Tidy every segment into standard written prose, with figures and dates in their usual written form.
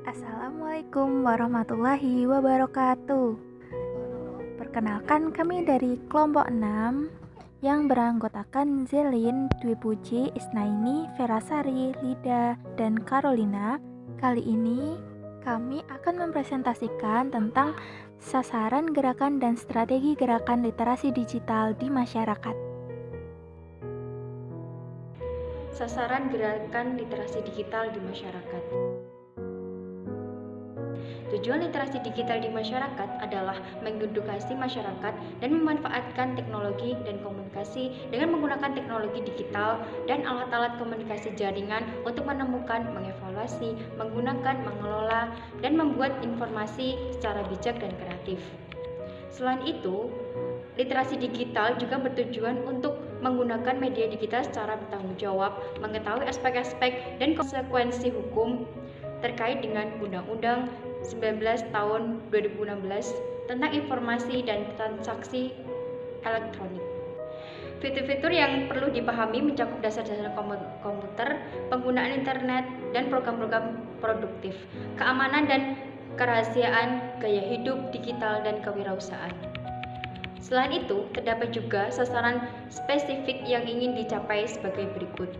Assalamualaikum warahmatullahi wabarakatuh. Perkenalkan, kami dari kelompok 6 yang beranggotakan Zelin, Dwi Puji, Isnaini, Verasari, Lida, dan Carolina. Kali ini kami akan mempresentasikan tentang sasaran gerakan dan strategi gerakan literasi digital di masyarakat. Sasaran gerakan literasi digital di masyarakat. Tujuan literasi digital di masyarakat adalah mengedukasi masyarakat dan memanfaatkan teknologi dan komunikasi dengan menggunakan teknologi digital dan alat-alat komunikasi jaringan untuk menemukan, mengevaluasi, menggunakan, mengelola, dan membuat informasi secara bijak dan kreatif. Selain itu, literasi digital juga bertujuan untuk menggunakan media digital secara bertanggung jawab, mengetahui aspek-aspek dan konsekuensi hukum terkait dengan Undang-Undang 19 tahun 2016 tentang informasi dan transaksi elektronik. Fitur-fitur yang perlu dipahami mencakup dasar-dasar komputer, penggunaan internet, dan program-program produktif, keamanan dan kerahasiaan, gaya hidup digital, dan kewirausahaan. Selain itu, terdapat juga sasaran spesifik yang ingin dicapai sebagai berikut.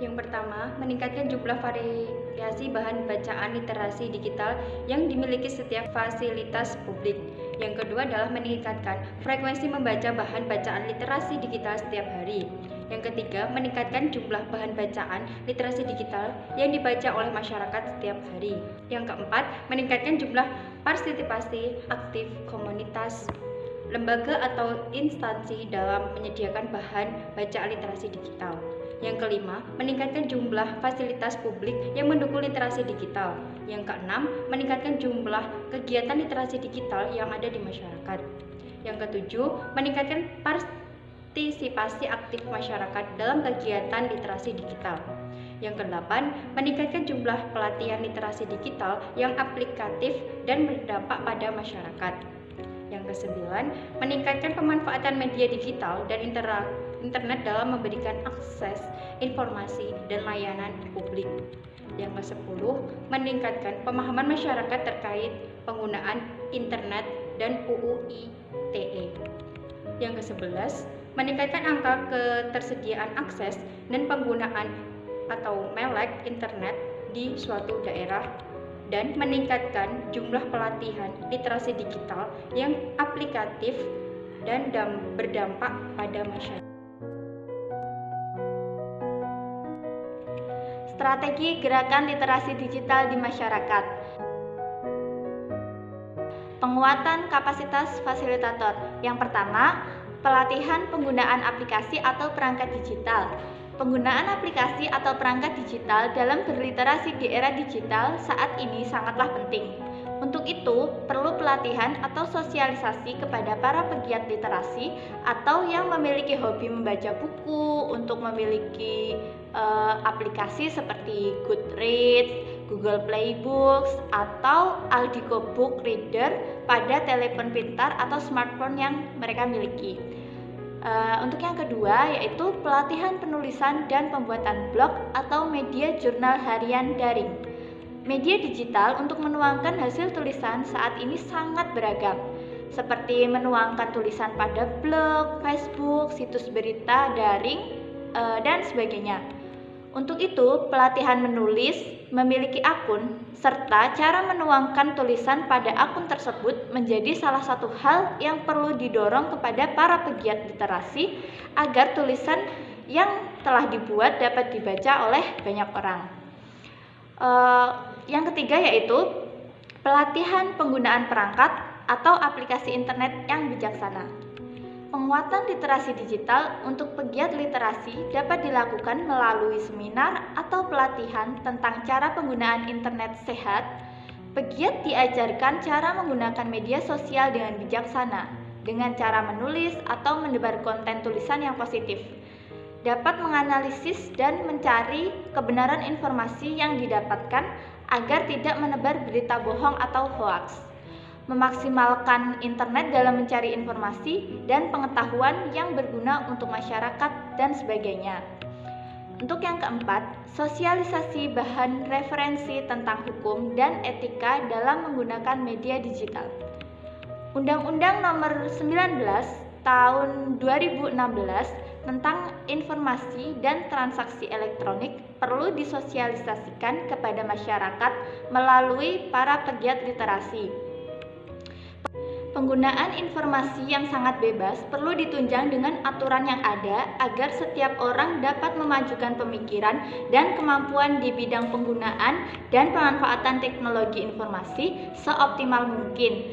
Yang pertama, meningkatkan jumlah variasi bahan bacaan literasi digital yang dimiliki setiap fasilitas publik. Yang kedua adalah meningkatkan frekuensi membaca bahan bacaan literasi digital setiap hari. Yang ketiga, meningkatkan jumlah bahan bacaan literasi digital yang dibaca oleh masyarakat setiap hari. Yang keempat, meningkatkan jumlah partisipasi aktif komunitas, lembaga atau instansi dalam menyediakan bahan bacaan literasi digital. Yang kelima, meningkatkan jumlah fasilitas publik yang mendukung literasi digital. Yang keenam, meningkatkan jumlah kegiatan literasi digital yang ada di masyarakat. Yang ketujuh, meningkatkan partisipasi aktif masyarakat dalam kegiatan literasi digital. Yang kedelapan, meningkatkan jumlah pelatihan literasi digital yang aplikatif dan berdampak pada masyarakat. Yang kesembilan, meningkatkan pemanfaatan media digital dan internet dalam memberikan akses informasi dan layanan publik. Yang kesepuluh, meningkatkan pemahaman masyarakat terkait penggunaan internet dan UU ITE. Yang kesebelas, meningkatkan angka ketersediaan akses dan penggunaan atau melek internet di suatu daerah, dan meningkatkan jumlah pelatihan literasi digital yang aplikatif dan berdampak pada masyarakat. Strategi gerakan literasi digital di masyarakat. Penguatan kapasitas fasilitator. Yang pertama, pelatihan penggunaan aplikasi atau perangkat digital. Penggunaan aplikasi atau perangkat digital dalam berliterasi di era digital saat ini sangatlah penting. Untuk itu, perlu pelatihan atau sosialisasi kepada para pegiat literasi atau yang memiliki hobi membaca buku untuk memiliki aplikasi seperti Goodreads, Google Playbooks, atau Aldiko Book Reader pada telepon pintar atau smartphone yang mereka miliki. Untuk yang kedua yaitu pelatihan penulisan dan pembuatan blog atau media jurnal harian daring. Media digital untuk menuangkan hasil tulisan saat ini sangat beragam, seperti menuangkan tulisan pada blog, Facebook, situs berita daring, dan sebagainya. Untuk itu, pelatihan menulis, memiliki akun, serta cara menuangkan tulisan pada akun tersebut menjadi salah satu hal yang perlu didorong kepada para pegiat literasi agar tulisan yang telah dibuat dapat dibaca oleh banyak orang. Yang ketiga yaitu pelatihan penggunaan perangkat atau aplikasi internet yang bijaksana. Penguatan literasi digital untuk pegiat literasi dapat dilakukan melalui seminar atau pelatihan tentang cara penggunaan internet sehat. Pegiat diajarkan cara menggunakan media sosial dengan bijaksana, dengan cara menulis atau menebar konten tulisan yang positif. Dapat menganalisis dan mencari kebenaran informasi yang didapatkan agar tidak menebar berita bohong atau hoaks. Memaksimalkan internet dalam mencari informasi dan pengetahuan yang berguna untuk masyarakat dan sebagainya. Untuk yang keempat, sosialisasi bahan referensi tentang hukum dan etika dalam menggunakan media digital. Undang-Undang Nomor 19 Tahun 2016 tentang informasi dan transaksi elektronik perlu disosialisasikan kepada masyarakat melalui para pegiat literasi. Penggunaan informasi yang sangat bebas perlu ditunjang dengan aturan yang ada agar setiap orang dapat memajukan pemikiran dan kemampuan di bidang penggunaan dan pemanfaatan teknologi informasi seoptimal mungkin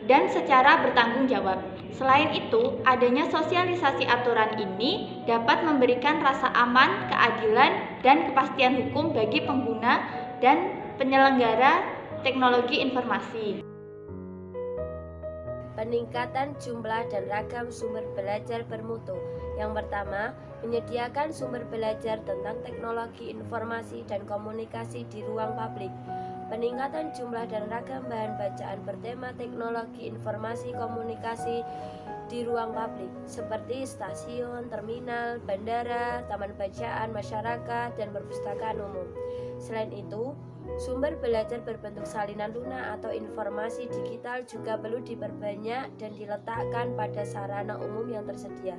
dan secara bertanggung jawab. Selain itu, adanya sosialisasi aturan ini dapat memberikan rasa aman, keadilan, dan kepastian hukum bagi pengguna dan penyelenggara teknologi informasi. Peningkatan jumlah dan ragam sumber belajar bermutu. Yang pertama, menyediakan sumber belajar tentang teknologi informasi dan komunikasi di ruang publik. Peningkatan jumlah dan ragam bahan bacaan bertema teknologi informasi komunikasi di ruang publik, seperti stasiun, terminal, bandara, taman bacaan masyarakat, dan perpustakaan umum. Selain itu, sumber belajar berbentuk salinan lunak atau informasi digital juga perlu diperbanyak dan diletakkan pada sarana umum yang tersedia.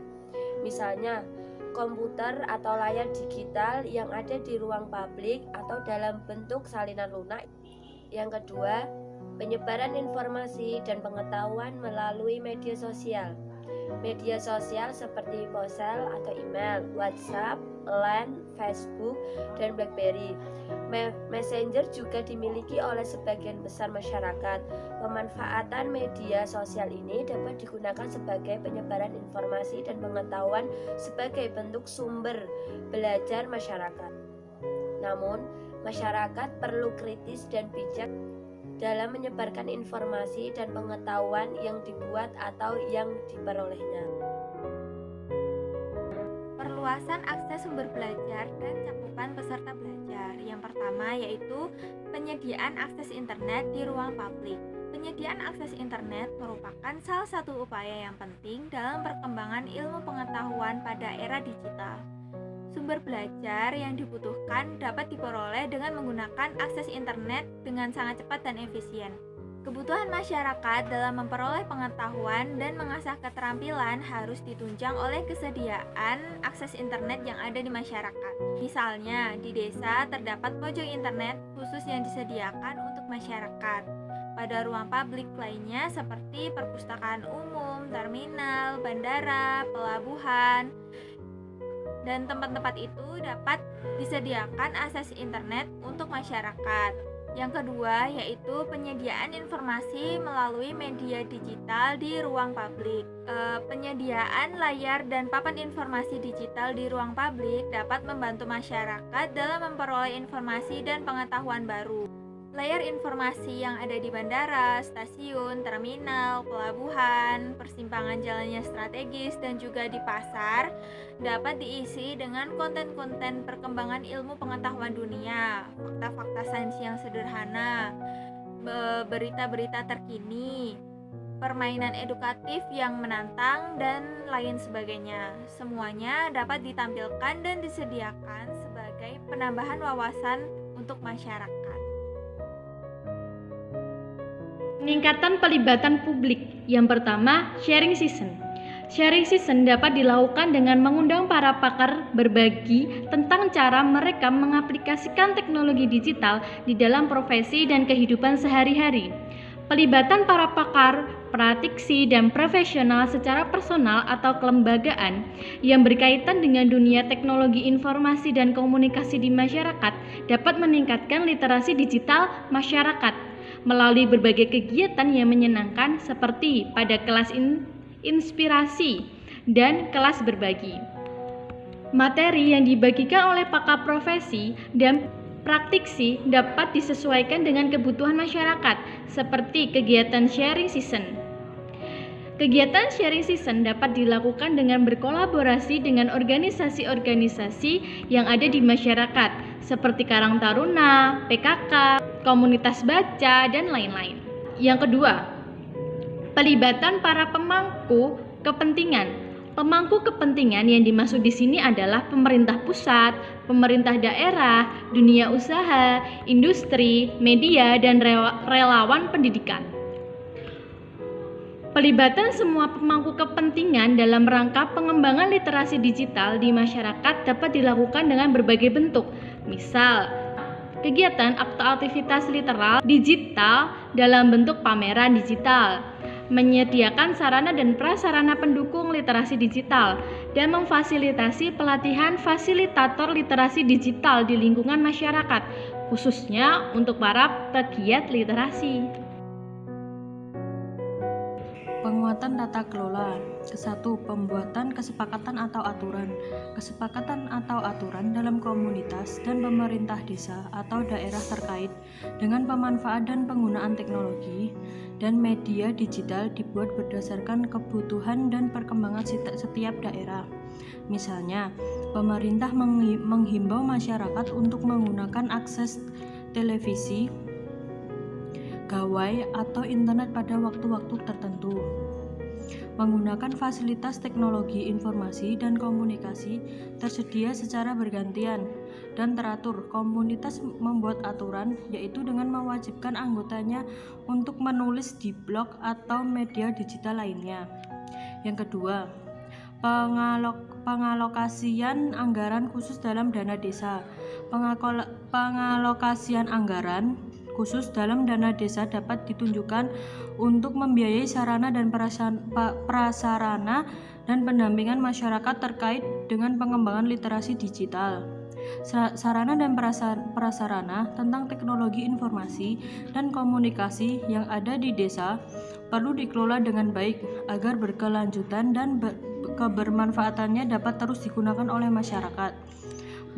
Misalnya, komputer atau layar digital yang ada di ruang publik atau dalam bentuk salinan lunak. Yang kedua, penyebaran informasi dan pengetahuan melalui media sosial. Media sosial seperti ponsel atau email, WhatsApp, LAN, Facebook, dan BlackBerry. Messenger juga dimiliki oleh sebagian besar masyarakat. Pemanfaatan media sosial ini dapat digunakan sebagai penyebaran informasi dan pengetahuan sebagai bentuk sumber belajar masyarakat. Namun, masyarakat perlu kritis dan bijak dalam menyebarkan informasi dan pengetahuan yang dibuat atau yang diperolehnya. Perluasan akses sumber belajar dan cakupan peserta belajar. Yang pertama yaitu penyediaan akses internet di ruang publik. Penyediaan akses internet merupakan salah satu upaya yang penting dalam perkembangan ilmu pengetahuan pada era digital. Sumber belajar yang dibutuhkan dapat diperoleh dengan menggunakan akses internet dengan sangat cepat dan efisien. Kebutuhan masyarakat dalam memperoleh pengetahuan dan mengasah keterampilan harus ditunjang oleh kesediaan akses internet yang ada di masyarakat. Misalnya, di desa terdapat pojok internet khusus yang disediakan untuk masyarakat. Pada ruang publik lainnya seperti perpustakaan umum, terminal, bandara, pelabuhan, dan tempat-tempat itu dapat disediakan akses internet untuk masyarakat. Yang kedua yaitu penyediaan informasi melalui media digital di ruang publik. Penyediaan layar dan papan informasi digital di ruang publik dapat membantu masyarakat dalam memperoleh informasi dan pengetahuan baru. Layar informasi yang ada di bandara, stasiun, terminal, pelabuhan, persimpangan jalannya strategis, dan juga di pasar dapat diisi dengan konten-konten perkembangan ilmu pengetahuan dunia, fakta-fakta sains yang sederhana, berita-berita terkini, permainan edukatif yang menantang, dan lain sebagainya. Semuanya dapat ditampilkan dan disediakan sebagai penambahan wawasan untuk masyarakat. Peningkatan pelibatan publik. Yang pertama, sharing session. Sharing session dapat dilakukan dengan mengundang para pakar berbagi tentang cara mereka mengaplikasikan teknologi digital di dalam profesi dan kehidupan sehari-hari. Pelibatan para pakar, praktisi, dan profesional secara personal atau kelembagaan yang berkaitan dengan dunia teknologi informasi dan komunikasi di masyarakat dapat meningkatkan literasi digital masyarakat melalui berbagai kegiatan yang menyenangkan seperti pada kelas inspirasi dan kelas berbagi. Materi yang dibagikan oleh pakar profesi dan praktisi dapat disesuaikan dengan kebutuhan masyarakat seperti kegiatan sharing session. Kegiatan sharing session dapat dilakukan dengan berkolaborasi dengan organisasi-organisasi yang ada di masyarakat seperti Karang Taruna, PKK, komunitas baca, dan lain-lain. Yang kedua, pelibatan para pemangku kepentingan. Pemangku kepentingan yang dimaksud di sini adalah pemerintah pusat, pemerintah daerah, dunia usaha, industri, media, dan relawan pendidikan. Pelibatan semua pemangku kepentingan dalam rangka pengembangan literasi digital di masyarakat dapat dilakukan dengan berbagai bentuk. Misal, kegiatan atau aktivitas literal digital dalam bentuk pameran digital, menyediakan sarana dan prasarana pendukung literasi digital, dan memfasilitasi pelatihan fasilitator literasi digital di lingkungan masyarakat, khususnya untuk para pegiat literasi. Penguatan tata kelola. Kesatu, pembuatan kesepakatan atau aturan. Kesepakatan atau aturan dalam komunitas dan pemerintah desa atau daerah terkait dengan pemanfaat dan penggunaan teknologi dan media digital dibuat berdasarkan kebutuhan dan perkembangan setiap daerah. Misalnya, pemerintah menghimbau masyarakat untuk menggunakan akses televisi, gawai, atau internet pada waktu-waktu tertentu. Menggunakan fasilitas teknologi informasi dan komunikasi tersedia secara bergantian dan teratur. Komunitas membuat aturan, yaitu dengan mewajibkan anggotanya untuk menulis di blog atau media digital lainnya. Yang kedua, pengalokasian anggaran khusus dalam dana desa. Pengalokasian anggaran khusus dalam dana desa dapat ditunjukkan untuk membiayai sarana dan prasarana dan pendampingan masyarakat terkait dengan pengembangan literasi digital. Sarana dan prasarana tentang teknologi informasi dan komunikasi yang ada di desa perlu dikelola dengan baik agar berkelanjutan dan kebermanfaatannya dapat terus digunakan oleh masyarakat.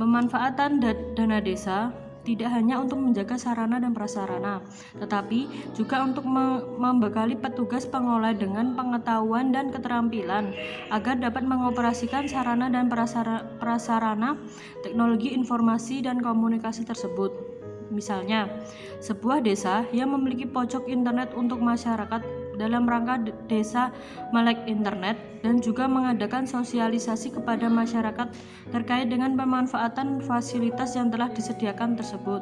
Pemanfaatan dana desa tidak hanya untuk menjaga sarana dan prasarana, tetapi juga untuk membekali petugas pengelola dengan pengetahuan dan keterampilan agar dapat mengoperasikan sarana dan prasarana teknologi informasi dan komunikasi tersebut. Misalnya, sebuah desa yang memiliki pojok internet untuk masyarakat dalam rangka desa melek internet dan juga mengadakan sosialisasi kepada masyarakat terkait dengan pemanfaatan fasilitas yang telah disediakan tersebut.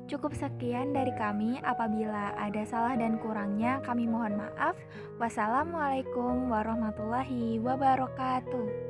Cukup sekian dari kami. Apabila ada salah dan kurangnya, kami mohon maaf. Wassalamualaikum warahmatullahi wabarakatuh.